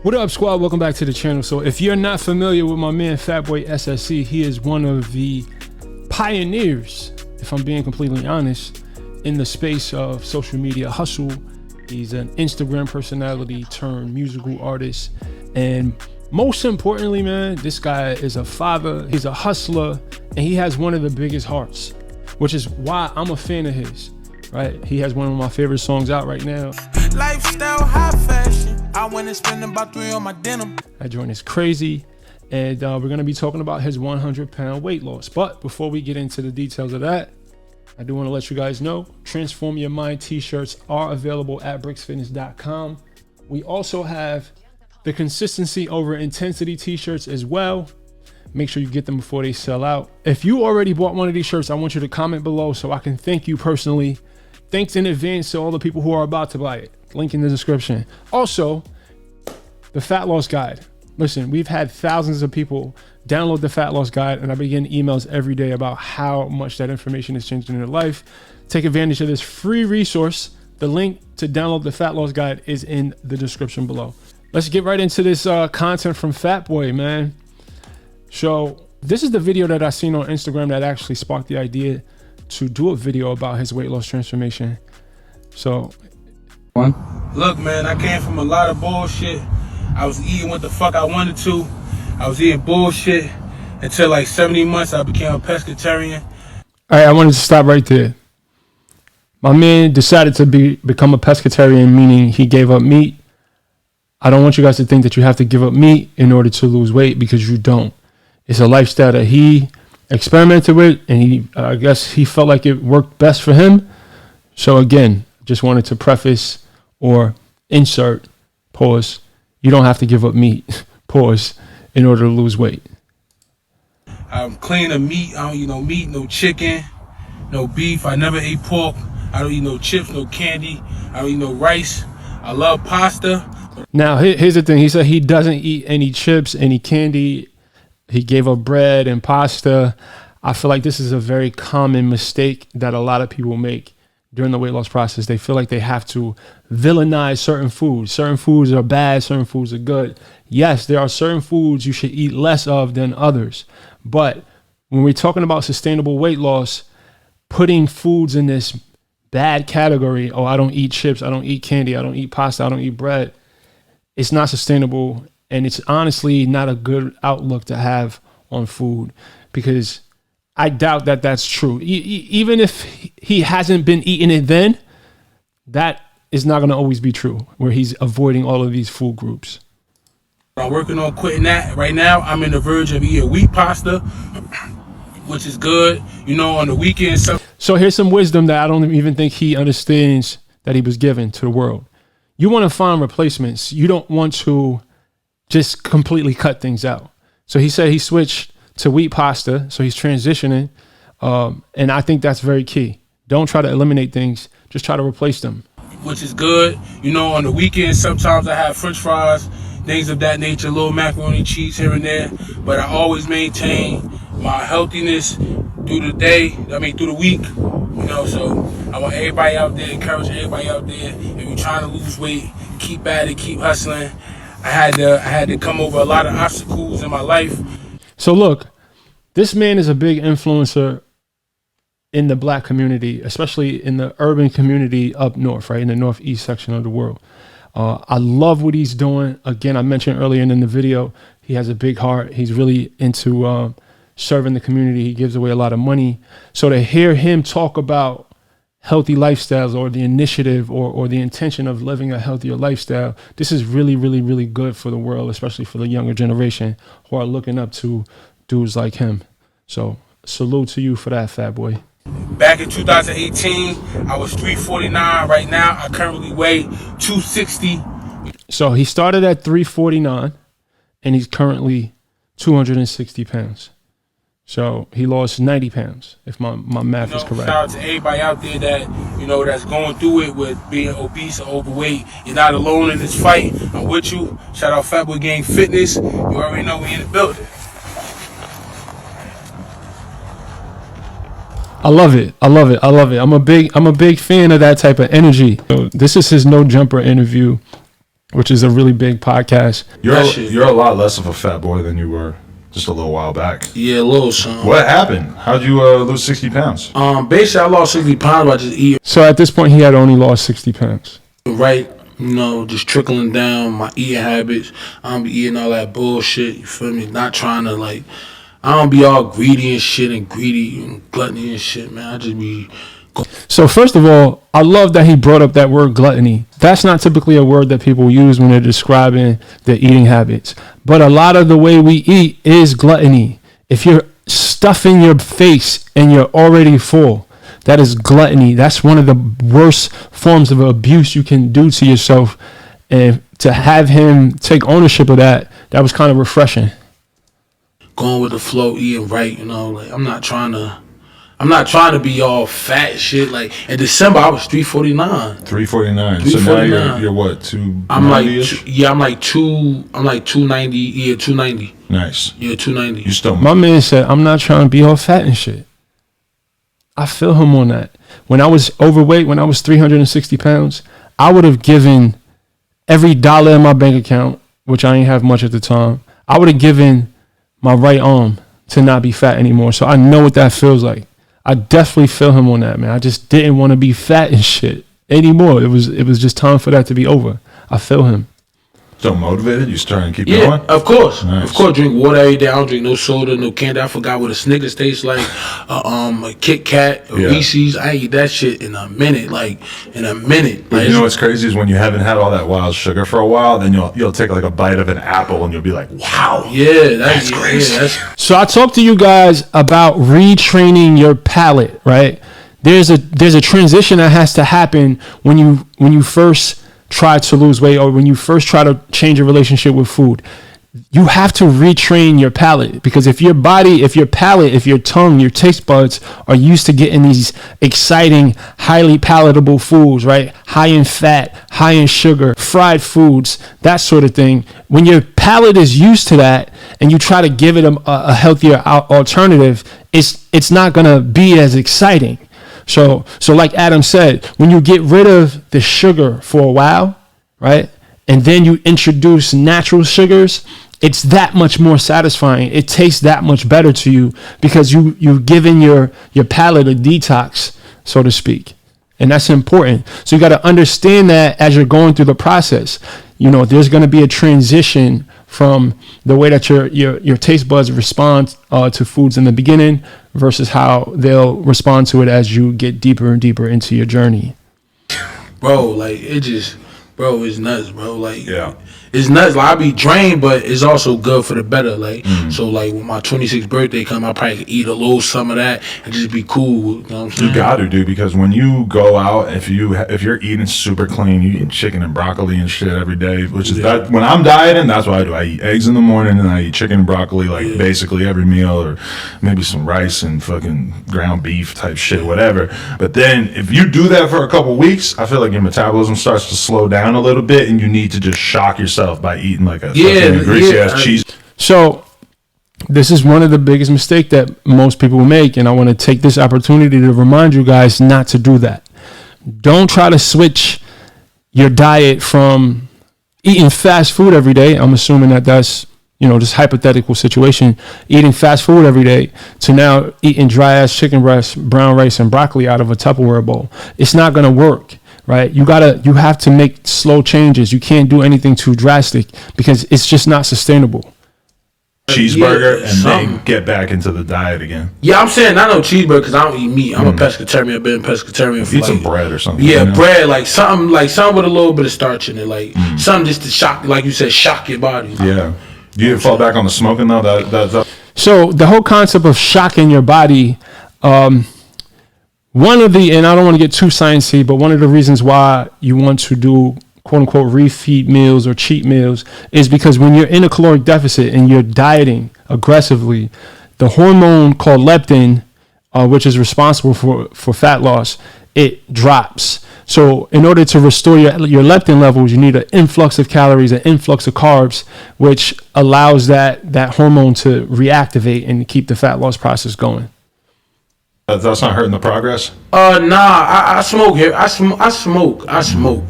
What up, squad? Welcome back to the channel. So if you're not familiar with my man FatBoy SSE, he is one of the pioneers, if I'm being completely honest, in the space of social media hustle. He's an Instagram personality turned musical artist, and most importantly, man, this guy is a father, he's a hustler, and he has one of the biggest hearts, which is why I'm a fan of his, right? He has one of my favorite songs out right now. Lifestyle, high fashion. I went and spent about 3 on my denim. That joint is crazy. And we're going to be talking about his 100-pound weight loss. But before we get into the details of that, I do want to let you guys know, Transform Your Mind t-shirts are available at brixfitness.com. We also have the Consistency Over Intensity t-shirts as well. Make sure you get them before they sell out. If you already bought one of these shirts, I want you to comment below so I can thank you personally. Thanks in advance to all the people who are about to buy it. Link in the description. Also, the Fat Loss Guide. Listen, we've had thousands of people download the Fat Loss Guide, and I begin emails every day about how much that information is changing in their life. Take advantage of this free resource. The link to download the Fat Loss Guide is in the description below. Let's get right into this content from FatBoy, man. So this is the video that I seen on Instagram that actually sparked the idea to do a video about his weight loss transformation. So Look, man, I came from a lot of bullshit. I was eating what the fuck I wanted to. I was eating bullshit until like 70 months I became a pescatarian. All right, I wanted to stop right there. My man decided to become a pescatarian, meaning he gave up meat. I don't want you guys to think that you have to give up meat in order to lose weight, because you don't. It's a lifestyle that he experimented with, and I guess he felt like it worked best for him. So again, just wanted to preface or insert, pause, you don't have to give up meat, pause, in order to lose weight. I'm clean of meat. I don't eat no meat, no chicken, no beef. I never ate pork. I don't eat no chips, no candy. I don't eat no rice. I love pasta. Now, here's the thing. He said he doesn't eat any chips, any candy. He gave up bread and pasta. I feel like this is a very common mistake that a lot of people make during the weight loss process. They feel like they have to villainize certain foods. Certain foods are bad, certain foods are good. Yes, there are certain foods you should eat less of than others. But when we're talking about sustainable weight loss, putting foods in this bad category, oh, I don't eat chips, I don't eat candy, I don't eat pasta, I don't eat bread, it's not sustainable. And it's honestly not a good outlook to have on food, because I doubt that that's true. Even if he hasn't been eating it then, that is not going to always be true, where he's avoiding all of these food groups. I'm working on quitting that right now. I'm in the verge of eating wheat pasta, which is good, you know, on the weekends. So here's some wisdom that I don't even think he understands that he was given to the world. You want to find replacements. You don't want to just completely cut things out. So he said he switched to wheat pasta, so he's transitioning, and I think that's very key. Don't try to eliminate things, just try to replace them. Which is good, you know, on the weekends sometimes I have french fries, things of that nature, little macaroni cheese here and there, but I always maintain my healthiness through the day, through the week, you know. So I want everybody out there, encourage everybody out there, if you're trying to lose weight, keep at it, keep hustling. I had to come over a lot of obstacles in my life. So look, this man is a big influencer in the black community, especially in the urban community up north, right, in the northeast section of the world. I love what he's doing. Again, I mentioned earlier in the video, he has a big heart. He's really into serving the community. He gives away a lot of money. So to hear him talk about healthy lifestyles, or the initiative or the intention of living a healthier lifestyle, this is really, really, really good for the world, especially for the younger generation who are looking up to dudes like him. So salute to you for that, FatBoy. Back in 2018, I was 349. Right now, I currently weigh 260. So he started at 349, and he's currently 260 pounds. So he lost 90 pounds, if my math is correct. Shout out to everybody out there that, you know, that's going through it with being obese or overweight. You're not alone in this fight. I'm with you. Shout out FatBoy Gang Fitness. You already know we in the building. I love it. I love it. I love it. I'm a big fan of that type of energy. So this is his No Jumper interview. which is a really big podcast. You're a lot less of a fat boy than you were just a little while back. Yeah, a little something. What happened? How'd you lose 60 pounds? Basically, I lost 60 pounds by just eating So at this point, he had only lost 60 pounds. right. Just trickling down my eating habits. I don't be eating all that bullshit. You feel me? Not trying to I don't be all greedy and shit and greedy and gluttony and shit, man. I just be. So first of all, I love that he brought up that word gluttony. That's not typically a word that people use when they're describing their eating habits. But a lot of the way we eat is gluttony. If you're stuffing your face and you're already full, that is gluttony. That's one of the worst forms of abuse you can do to yourself. And to have him take ownership of that was kind of refreshing. Going with the flow, eating right, I'm not trying to be all fat shit. Like in December, I was 349. 349. So now you're what? 290? I'm like 290. Yeah, 290. Nice. Yeah, 290. You still. My man said, "I'm not trying to be all fat and shit." I feel him on that. When I was overweight, when I was 360 pounds, I would have given every dollar in my bank account, which I ain't have much at the time. I would have given my right arm to not be fat anymore. So I know what that feels like. I definitely feel him on that, man. I just didn't want to be fat and shit anymore. It was just time for that to be over. I feel him. Still motivated? You starting to keep Yeah, going? of course. Nice. Of course, drink water every day. I don't drink no soda, no candy. I forgot what a Snickers tastes like. A Kit Kat, a Reese's. I ain't eat that shit in a minute. Like, you know what's crazy is when you haven't had all that wild sugar for a while, then you'll take like a bite of an apple and you'll be like, wow. Yeah, that's crazy. Yeah, So I talked to you guys about retraining your palate, right? There's a transition that has to happen when you first try to lose weight or when you first try to change your relationship with food. You have to retrain your palate, because if your body, if your palate, if your tongue, your taste buds are used to getting these exciting, highly palatable foods, right? High in fat, high in sugar, fried foods, that sort of thing. When your palate is used to that and you try to give it a healthier alternative, it's not going to be as exciting. So like Adam said, when you get rid of the sugar for a while, right? And then you introduce natural sugars, it's that much more satisfying. It tastes that much better to you because you've given your palate a detox, so to speak. And that's important. So you got to understand that as you're going through the process. There's going to be a transition from the way that your taste buds respond to foods in the beginning versus how they'll respond to it as you get deeper and deeper into your journey. Bro, it's nuts, bro. Yeah. It's nuts. Like, I be drained, but it's also good for the better. So when my 26th birthday come, I probably could eat a little some of that and just be cool. You know what I'm saying? You got to do, because when you go out, if you're eating super clean, you eat chicken and broccoli and shit every day, which is that. When I'm dieting, that's what I do. I eat eggs in the morning and I eat chicken and broccoli basically every meal, or maybe some rice and fucking ground beef type shit, whatever. But then if you do that for a couple weeks, I feel like your metabolism starts to slow down a little bit, and you need to just shock yourself by eating like a greasy ass cheese. So this is one of the biggest mistakes that most people make, and I want to take this opportunity to remind you guys not to do that. Don't try to switch your diet from eating fast food every day. I'm assuming that's just hypothetical situation, eating fast food every day, to now eating dry ass chicken breast, brown rice, and broccoli out of a Tupperware bowl. It's not going to work. Right? You have to make slow changes. You can't do anything too drastic because it's just not sustainable. Cheeseburger and then get back into the diet again. Yeah, I'm saying not no cheeseburger because I don't eat meat. I'm a pescatarian. I've been pescatarian for eat some bread or something. Yeah, bread, like something with a little bit of starch in it, something just to shock, like you said, shock your body. Yeah. You didn't fall back on the smoking though. That. So the whole concept of shocking your body. And I don't want to get too sciencey, but one of the reasons why you want to do quote unquote refeed meals or cheat meals is because when you're in a caloric deficit and you're dieting aggressively, the hormone called leptin, which is responsible for fat loss, it drops. So in order to restore your leptin levels, you need an influx of calories, an influx of carbs, which allows that hormone to reactivate and keep the fat loss process going. That's not hurting the progress? Nah, I smoke here. I smoke.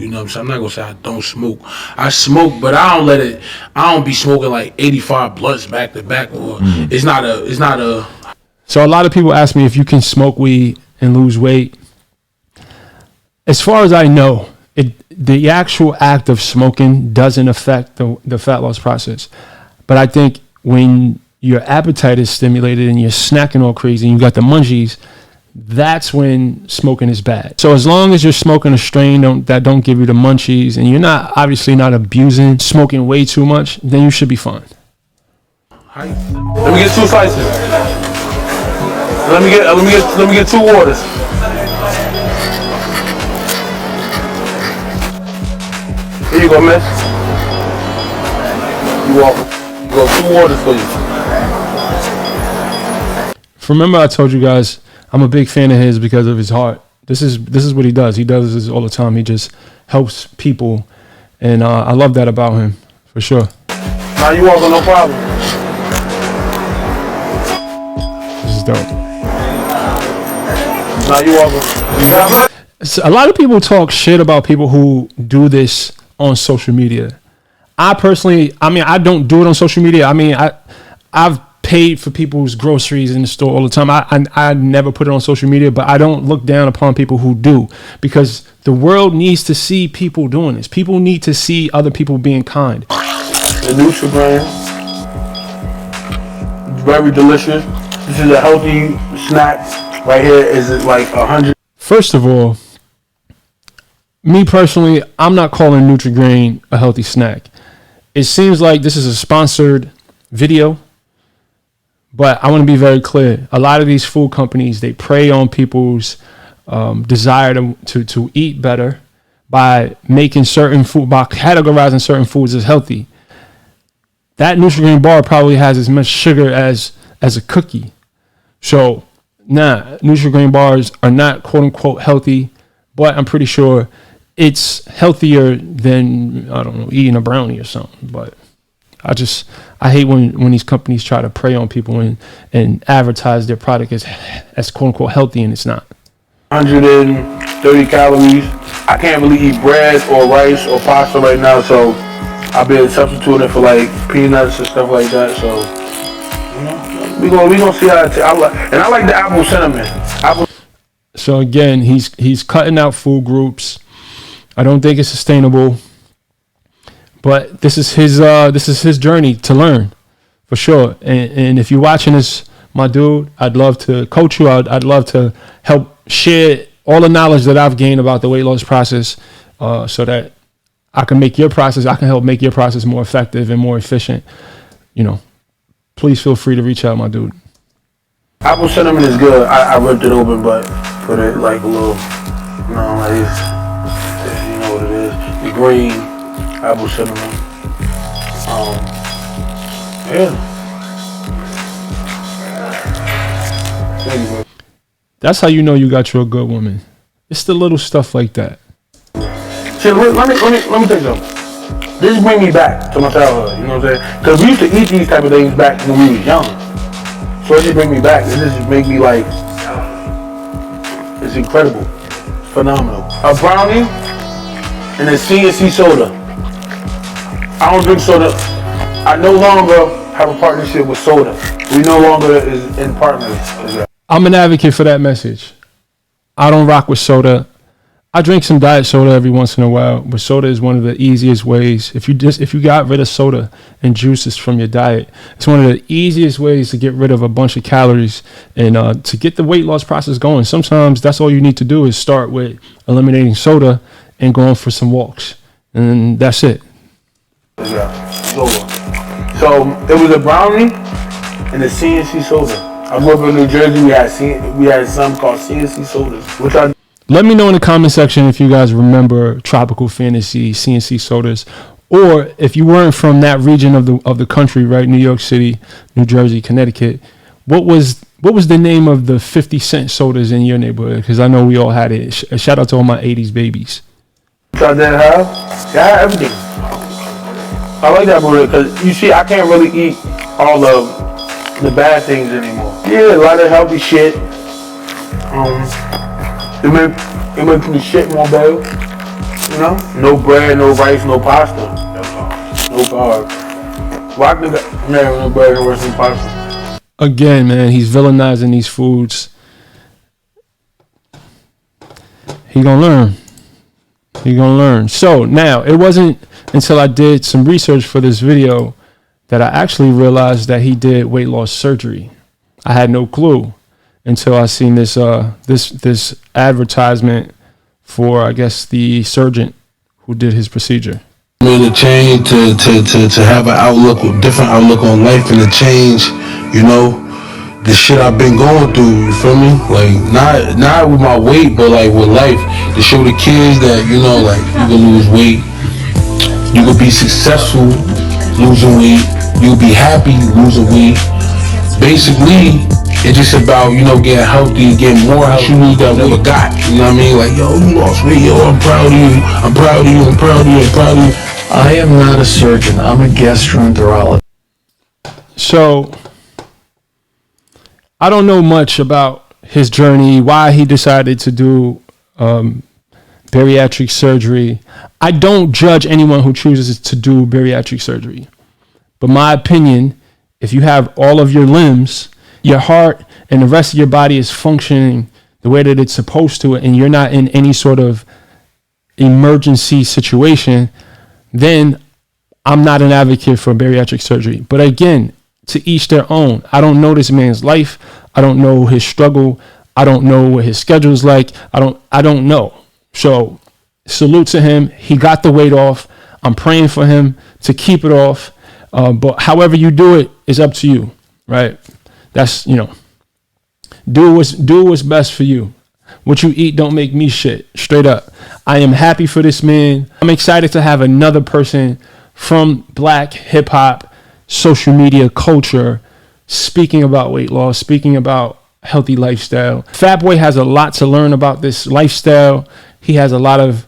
You know what I'm saying? I'm not gonna say I don't smoke. I smoke, but I don't be smoking like 85 blunts back to back, or it's not a. So a lot of people ask me if you can smoke weed and lose weight. As far as I know, the actual act of smoking doesn't affect the fat loss process. But I think when your appetite is stimulated and you're snacking all crazy and you got the munchies, that's when smoking is bad. So as long as you're smoking a strain that don't give you the munchies and you're obviously not abusing smoking way too much, then you should be fine. Let me get 2 slices. Let me get 2 waters. Here you go, miss. You welcome. You go 2 waters for you. Remember I told you guys I'm a big fan of his because of his heart. This is what he does. He does this all the time. He just helps people, and I love that about him for sure. Nah, you welcome, no problem. This is dope. Nah, you welcome. So a lot of people talk shit about people who do this on social media. I personally, I don't do it on social media. I've paid for people's groceries in the store all the time. I never put it on social media, but I don't look down upon people who do, because the world needs to see people doing this. People need to see other people being kind. The Nutri-Grain, very delicious. This is a healthy snack. Right here is like 100. First of all, me personally, I'm not calling Nutri-Grain a healthy snack. It seems like this is a sponsored video, but I want to be very clear. A lot of these food companies, they prey on people's desire to eat better by making certain food, by categorizing certain foods as healthy. That Nutri-Grain bar probably has as much sugar as a cookie. So, Nutri-Grain bars are not quote unquote healthy, but I'm pretty sure it's healthier than, I don't know, eating a brownie or something. But I hate when these companies try to prey on people and advertise their product as quote unquote healthy, and it's not. 130 calories. I can't really eat bread or rice or pasta right now, so I've been substituting for like peanuts and stuff like that. So we gonna see how it and I like the apple cinnamon. So again, he's cutting out food groups. I don't think it's sustainable. But this is his journey to learn, for sure. And if you're watching this, my dude, I'd love to coach you. I'd love to help share all the knowledge that I've gained about the weight loss process, so that I can help make your process more effective and more efficient. Please feel free to reach out, my dude. Apple cinnamon is good. I ripped it open, but put it like a little, like this. You know what it is. The green. Apple cinnamon. That's how you know you got you a good woman. It's the little stuff like that. See, let me tell you something. This bring me back to my childhood. You know what I'm saying? Because we used to eat these type of things back when we was young. So it just bring me back. It just make me like, it's incredible. It's phenomenal. A brownie and a CNC soda. I don't drink soda. I no longer have a partnership with soda. We no longer is in partners. I'm an advocate for that message. I don't rock with soda. I drink some diet soda every once in a while, but soda is one of the easiest ways. If you got rid of soda and juices from your diet, it's one of the easiest ways to get rid of a bunch of calories and to get the weight loss process going. Sometimes that's all you need to do is start with eliminating soda and going for some walks, and that's it. Yeah, soda. So it was a brownie and a CNC soda. I grew up in New Jersey. We had something called CNC sodas, which I. Let me know in the comment section if you guys remember Tropical Fantasy CNC sodas, or if you weren't from that region of the country, right? New York City, New Jersey, Connecticut. What was the name of the 50-cent sodas in your neighborhood? Because I know we all had it. Shout out to all my 80s babies. I didn't have. I had everything. I like that burrito because you see, I can't really eat all of the bad things anymore. Yeah, a lot of healthy shit. It makes me shit more better. You know? No bread, no rice, no pasta. No carbs. Why nigga never no bread, no rice, no pasta? Again, man, he's villainizing these foods. He gonna learn. He gonna learn. So now, it wasn't until I did some research for this video that I actually realized that he did weight loss surgery. I had no clue until I seen this this advertisement for, I guess, the surgeon who did his procedure. To change, to have an outlook, different outlook on life, and to change, you know, the shit I've been going through. You feel me? Like not with my weight, but like with life, to show the kids that, you know, like, you can lose weight, you can be successful losing weight, you'll be happy losing weight. Basically, it's just about, you know, getting healthy, getting more healthy. You lose that never got. You know what I mean? Like, yo, you lost weight, yo, I'm proud of you. I'm proud of you. I'm proud of you. I'm proud of you. I am not a surgeon. I'm a gastroenterologist. So I don't know much about his journey, why he decided to do bariatric surgery. I don't judge anyone who chooses to do bariatric surgery. But my opinion, if you have all of your limbs, your heart, and the rest of your body is functioning the way that it's supposed to, and you're not in any sort of emergency situation, then I'm not an advocate for bariatric surgery. But again, to each their own. I don't know this man's life. I don't know his struggle. I don't know what his schedule's like. I don't know. So salute to him. He got the weight off. I'm praying for him to keep it off. But however you do it is up to you, right? That's, you know, do what's best for you. What you eat don't make me shit. Straight up. I am happy for this man. I'm excited to have another person from Black hip hop, social media culture, speaking about weight loss, speaking about healthy lifestyle. FatBoy has a lot to learn about this lifestyle. He has a lot of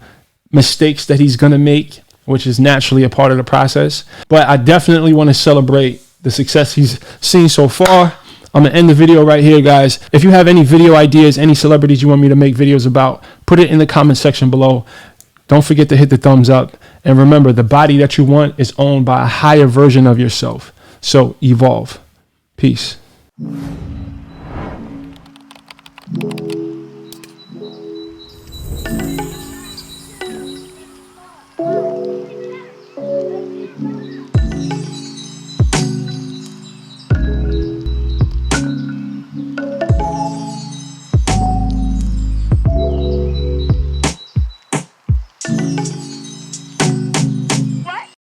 mistakes that he's going to make, which is naturally a part of the process. But I definitely want to celebrate the success he's seen so far. I'm going to end the video right here, guys. If you have any video ideas, any celebrities you want me to make videos about, put it in the comment section below. Don't forget to hit the thumbs up. And remember, the body that you want is owned by a higher version of yourself. So evolve. Peace.